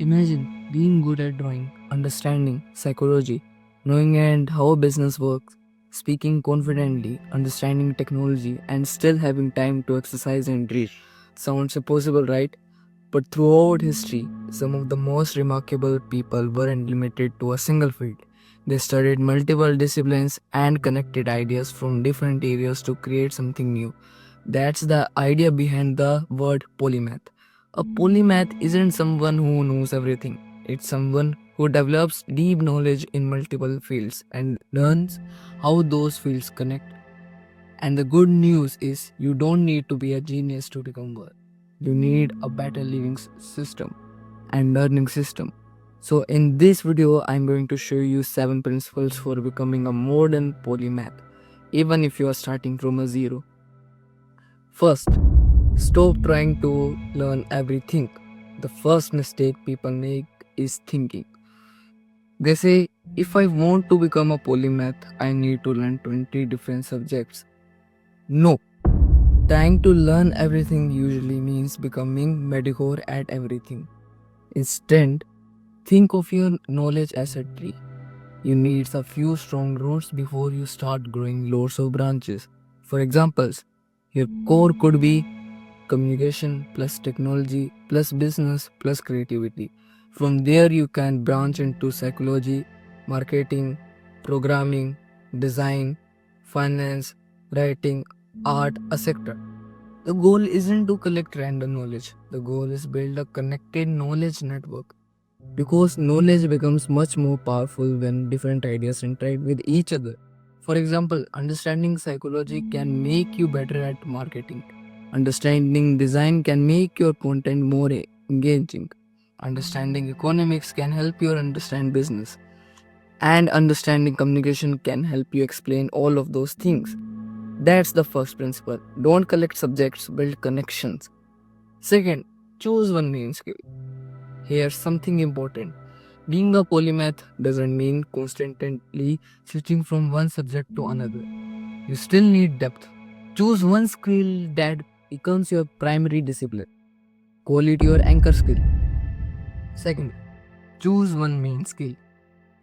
Imagine being good at drawing, understanding psychology, knowing and how business works, speaking confidently, understanding technology, and still having time to exercise and read. Sounds impossible, right? But throughout history, some of the most remarkable people weren't limited to a single field. They studied multiple disciplines and connected ideas from different areas to create something new. That's the idea behind the word polymath. A polymath isn't someone who knows everything, it's someone who develops deep knowledge in multiple fields and learns how those fields connect. And the good news is, you don't need to be a genius to become one. You need a better living system and learning system. So, in this video, I'm going to show you 7 principles for becoming a modern polymath, even if you are starting from a zero. First, stop trying to learn everything. The first mistake people make is thinking. They say, if I want to become a polymath, I need to learn 20 different subjects. No. Trying to learn everything usually means becoming mediocre at everything. Instead, think of your knowledge as a tree. You need a few strong roots before you start growing lots of branches. For examples, your core could be communication plus technology plus business plus creativity. From there, you can branch into psychology, marketing, programming, design, finance, writing, art, etc. The goal isn't to collect random knowledge. The goal is build a connected knowledge network. Because knowledge becomes much more powerful when different ideas interact with each other. For example, understanding psychology can make you better at marketing. Understanding design can make your content more engaging. Understanding economics can help you understand business. And understanding communication can help you explain all of those things. That's the first principle. Don't collect subjects, build connections. Second, choose one main skill. Here's something important. Being a polymath doesn't mean constantly switching from one subject to another. You still need depth. Choose one skill that becomes your primary discipline. Call it your anchor skill. Second, choose one main skill.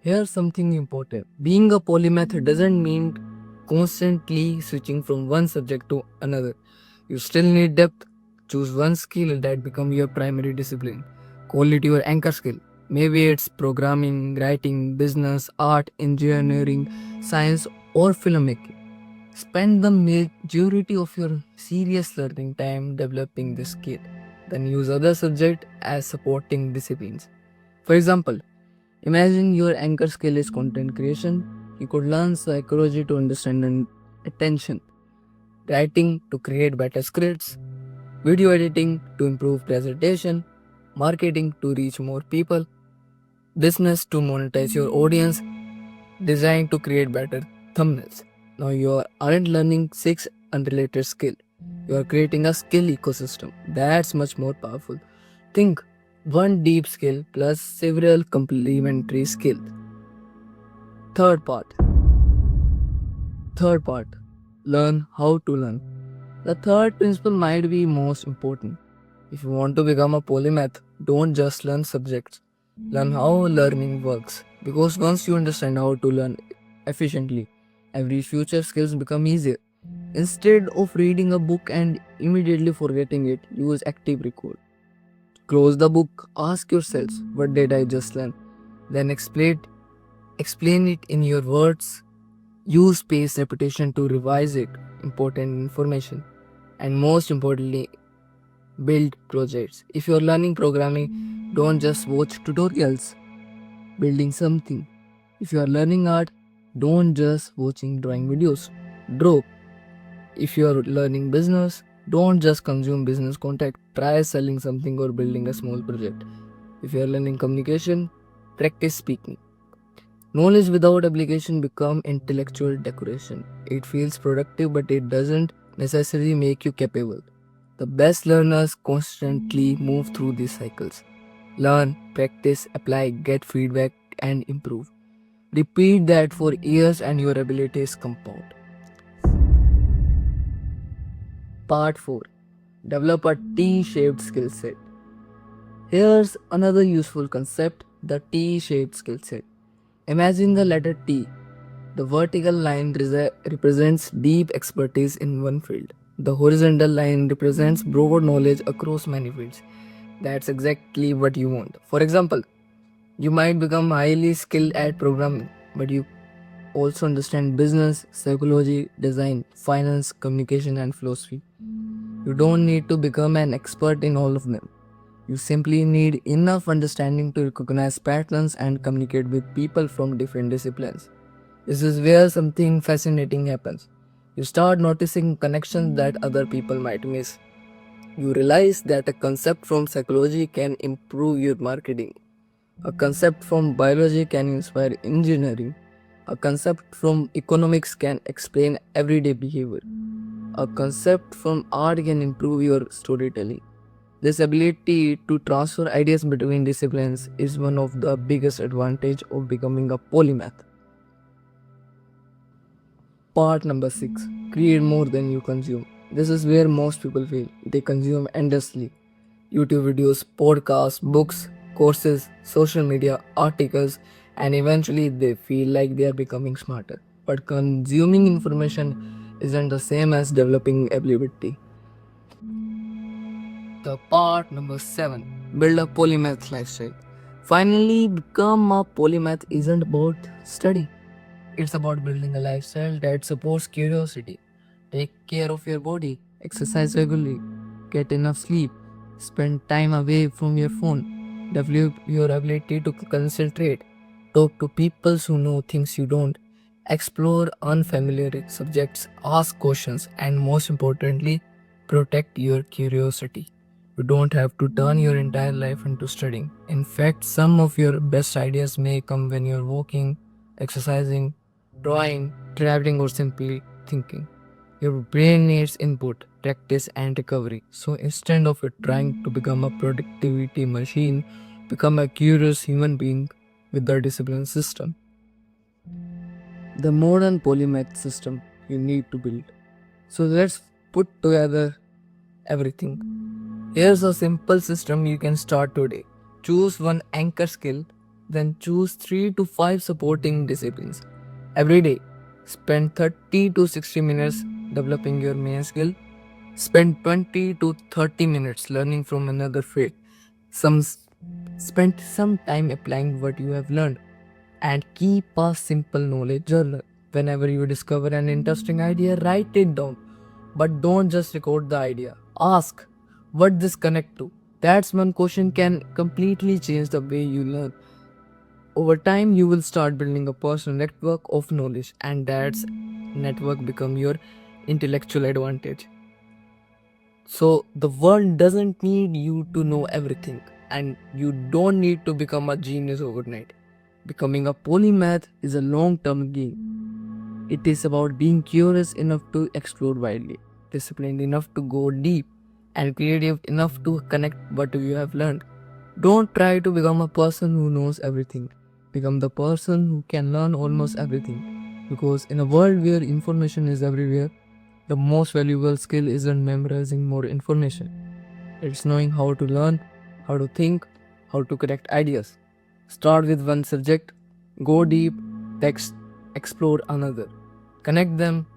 Here's something important. Being a polymath doesn't mean constantly switching from one subject to another. You still need depth. Choose one skill that becomes your primary discipline. Call it your anchor skill. Maybe it's programming, writing, business, art, engineering, science, or filmmaking. Spend the majority of your serious learning time developing this skill. Then use other subjects as supporting disciplines. For example, imagine your anchor skill is content creation. You could learn psychology to understand attention, writing to create better scripts, video editing to improve presentation, marketing to reach more people, business to monetize your audience, design to create better thumbnails. Now you aren't learning 6 unrelated skills. You are creating a skill ecosystem. That's much more powerful. Think one deep skill plus several complementary skills. Third part. Learn how to learn. The third principle might be most important. If you want to become a polymath, don't just learn subjects. Learn how learning works. Because once you understand how to learn efficiently, every future skills become easier. Instead of reading a book and immediately forgetting it, use active recall. Close the book, ask yourself, what did I just learn? Then explain it in your words. Use spaced repetition to revise it, important information. And most importantly, build projects. If you're learning programming, don't just watch tutorials. Building something. If you are learning art, don't just watching drawing videos. Draw. If you are learning business, don't just consume business content. Try selling something or building a small project. If you are learning communication, practice speaking. Knowledge without application become intellectual decoration. It feels productive, but it doesn't necessarily make you capable. The best learners constantly move through these cycles. Learn, practice, apply, get feedback, and improve. Repeat that for years and your abilities compound. Part 4. Develop a T-shaped skill set. Here's another useful concept, the T shaped skill set. Imagine the letter T. The vertical line represents deep expertise in one field. The horizontal line represents broad knowledge across many fields. That's exactly what you want. For example, you might become highly skilled at programming, but you also understand business, psychology, design, finance, communication, and philosophy. You don't need to become an expert in all of them. You simply need enough understanding to recognize patterns and communicate with people from different disciplines. This is where something fascinating happens. You start noticing connections that other people might miss. You realize that a concept from psychology can improve your marketing. A concept from biology can inspire engineering. A concept from economics can explain everyday behavior. A concept from art can improve your storytelling. This ability to transfer ideas between disciplines is one of the biggest advantages of becoming a polymath. Part number 6, create more than you consume. This is where most people fail. They consume endlessly. YouTube videos, podcasts, books, courses, social media, articles, and eventually they feel like they are becoming smarter. But consuming information isn't the same as developing ability. The part number 7, build a polymath lifestyle. Finally, become a polymath isn't about study. It's about building a lifestyle that supports curiosity. Take care of your body, exercise regularly, get enough sleep, spend time away from your phone, develop your ability to concentrate, talk to people who know things you don't, explore unfamiliar subjects, ask questions, and most importantly, protect your curiosity. You don't have to turn your entire life into studying. In fact, some of your best ideas may come when you're walking, exercising, drawing, traveling, or simply thinking. Your brain needs input, practice, and recovery. So instead of it trying to become a productivity machine, become a curious human being with a discipline system. The modern polymath system you need to build. So let's put together everything. Here's a simple system you can start today. Choose one anchor skill, then choose 3 to 5 supporting disciplines. Every day, spend 30 to 60 minutes developing your main skill. Spend 20 to 30 minutes learning from another field. Some spend some time applying what you have learned and keep a simple knowledge journal. Whenever you discover an interesting idea, write it down. But don't just record the idea. Ask what this connect to. That's one question can completely change the way you learn. Over time, you will start building a personal network of knowledge, and that's network become your intellectual advantage. So the world doesn't need you to know everything, and you don't need to become a genius overnight. Becoming a polymath is a long-term game. It is about being curious enough to explore widely, disciplined enough to go deep, and creative enough to connect what you have learned. Don't try to become a person who knows everything. Become the person who can learn almost everything. Because in a world where information is everywhere, the most valuable skill isn't memorizing more information. It's knowing how to learn, how to think, how to connect ideas. Start with one subject, go deep, text, explore another. Connect them,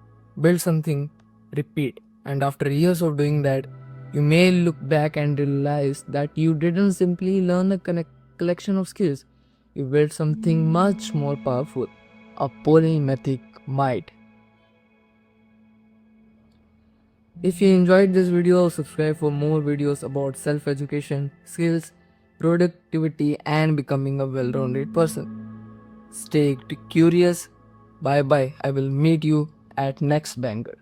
build something, repeat. And after years of doing that, you may look back and realize that you didn't simply learn a collection of skills. You built something much more powerful, a polymathic might. If you enjoyed this video, subscribe for more videos about self-education, skills, productivity, and becoming a well-rounded person. Stay curious. Bye bye. I will meet you at next banger.